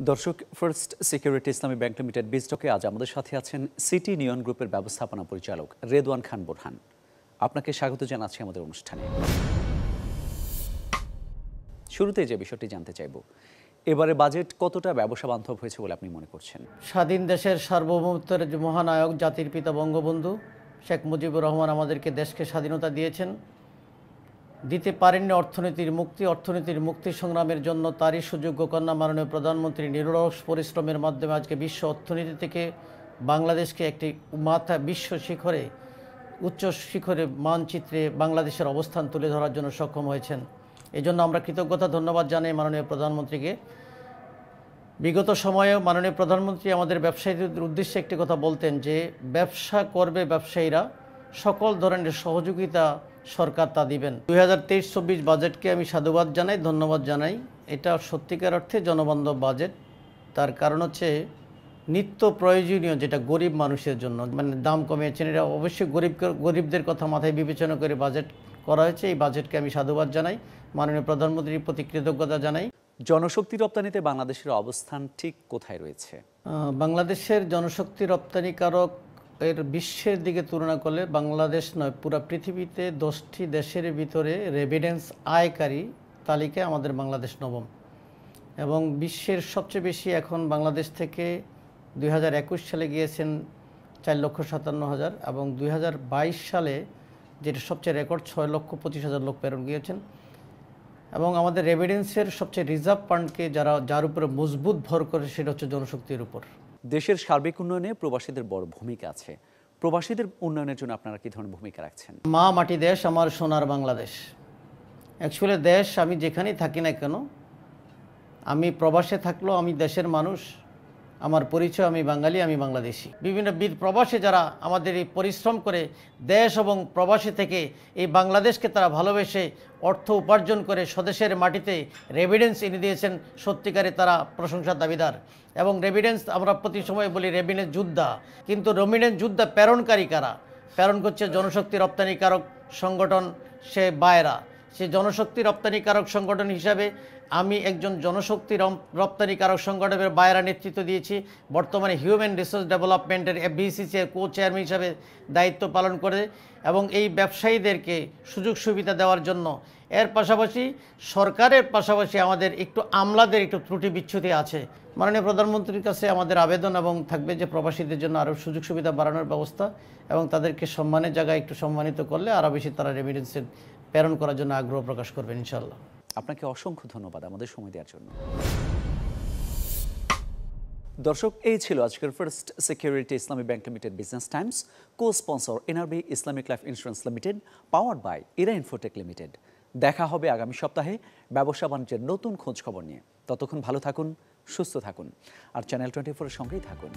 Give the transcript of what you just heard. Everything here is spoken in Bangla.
দর্শক, first security Islami bank limited বিজটকে আজ আমাদের সাথে আছেন সিটি নিয়ন গ্রুপের ব্যবস্থাপনা পরিচালক রেদওয়ান খান বোরহান। আপনাকে স্বাগত জানাচ্ছি আমাদের অনুষ্ঠানে। শুরুতে যে বিষয়টি জানতে চাইব, এবারে বাজেট কতটা ব্যবসা বান্ধব হয়েছে বলে আপনি মনে করছেন? স্বাধীন দেশের সার্বভৌমত্বের যে মহানায়ক জাতির পিতা বঙ্গবন্ধু শেখ মুজিবুর রহমান আমাদেরকে দেশকে স্বাধীনতা দিয়েছেন, দিতে পারেননি অর্থনীতির মুক্তি সংগ্রামের জন্য তারই সুযোগ্য কন্যা মাননীয় প্রধানমন্ত্রী নিরলস পরিশ্রমের মাধ্যমে আজকে বিশ্ব অর্থনীতি থেকে বাংলাদেশকে একটি বিশ্ব শিখরে, উচ্চ শিখরে মানচিত্রে বাংলাদেশের অবস্থান তুলে ধরার জন্য সক্ষম হয়েছেন। এই জন্য আমরা কৃতজ্ঞতা ধন্যবাদ জানাই মাননীয় প্রধানমন্ত্রীকে। বিগত সময়ে মাননীয় প্রধানমন্ত্রী আমাদের ব্যবসায়ীদের উদ্দেশ্যে একটি কথা বলতেন যে ব্যবসা করবে ব্যবসায়ীরা, সকল ধরনের সহযোগিতা সরকার তা দিবেন। 2023-24 বাজেটকে আমি সাধুবাদ জানাই, ধন্যবাদ জানাই। এটা সত্যিকার অর্থে জনবান্ধব বাজেট। তার কারণ হচ্ছে নিত্য প্রয়োজনীয় যেটা গরিব মানুষের জন্য, মানে দাম কমিয়েছেন, এটা অবশ্যই গরিবদের কথা মাথায় বিবেচনা করে বাজেট করা হয়েছে। এই বাজেটকে আমি সাধুবাদ জানাই, মাননীয় প্রধানমন্ত্রীর প্রতি কৃতজ্ঞতা জানাই। জনশক্তি রপ্তানিতে বাংলাদেশের অবস্থান ঠিক কোথায় রয়েছে? বাংলাদেশের জনশক্তি রপ্তানিকারক এর বিশ্বের দিকে তুলনা করলে বাংলাদেশ নয়, পুরো পৃথিবীতে 10টি দেশের ভিতরে রেভিডেন্স আয়কারী তালিকায় আমাদের বাংলাদেশ নবম। এবং বিশ্বের সবচেয়ে বেশি এখন বাংলাদেশ থেকে 2021 সালে গিয়েছেন 4,57,000 এবং 2022 সালে যেটা সবচেয়ে রেকর্ড 6,25,000 লোক প্রেরণ গিয়েছেন। এবং আমাদের রেভিডেন্সের সবচেয়ে রিজার্ভ ফান্ডকে যার উপরে মজবুত ভর করে সেটা হচ্ছে জনশক্তির উপর। দেশের সার্বিক উন্নয়নে প্রবাসীদের বড় ভূমিকা আছে। প্রবাসীদের উন্নয়নের জন্য আপনারা কী ধরনের ভূমিকা রাখছেন? মা মাটি দেশ আমার সোনার বাংলাদেশ। অ্যাকচুয়ালি দেশ আমি যেখানেই থাকি না কেন, আমি প্রবাসে থাকলেও আমি দেশের মানুষ, আমার পরিচয় আমি বাঙালি, আমি বাংলাদেশি। বিভিন্ন প্রবাসে যারা আমাদের এই পরিশ্রম করে দেশ এবং প্রবাসী থেকে এই বাংলাদেশকে তারা ভালোবেসে অর্থ উপার্জন করে স্বদেশের মাটিতে রেভিডেন্স এনে দিয়েছেন, সত্যিকারে তারা প্রশংসার দাবিদার। এবং রেভিডেন্স আমরা প্রতি সময় বলি রেভিডেন্স যোদ্ধা, কিন্তু রেভিডেন্স যোদ্ধা প্রেরণকারী কারা? প্রেরণ করছে জনশক্তি রপ্তানিকারক সংগঠন, সে বায়রা। সে জনশক্তি রপ্তানিকারক সংগঠন হিসাবে আমি একজন জনশক্তি রপ্তানিকারক সংগঠনের বায়রা নেতৃত্ব দিয়েছি। বর্তমানে হিউম্যান রিসোর্স ডেভেলপমেন্টের FBCC কো চেয়ারম্যান হিসাবে দায়িত্ব পালন করে এবং এই ব্যবসায়ীদেরকে সুযোগ সুবিধা দেওয়ার জন্য এর পাশাপাশি সরকারের পাশাপাশি আমাদের একটু আমলাদের একটু ত্রুটি বিচ্যুতি আছে। মাননীয় প্রধানমন্ত্রীর কাছে আমাদের আবেদন এবং থাকবে যে প্রবাসীদের জন্য আরও সুযোগ সুবিধা বাড়ানোর ব্যবস্থা এবং তাদেরকে সম্মানের জায়গায় একটু সম্মানিত করলে আরও বেশি তারা রেমিটেন্সের প্রেরণ করার জন্য আগ্রহ প্রকাশ করবেন ইনশাআল্লাহ। আপনাকে অসংখ্য ধন্যবাদ আমাদের সময় দেওয়ার জন্য। দর্শক, এই ছিল আজকের first security Islami bank limited business times, co sponsor NRB Islamic life insurance limited, powered by Era Infotech limited. দেখা হবে আগামী সপ্তাহে ব্যবসা বাণিজ্যের নতুন খোঁজ খবর নিয়ে। ততক্ষণ ভালো থাকুন, সুস্থ থাকুন আর চ্যানেল 24-এর সঙ্গেই থাকুন।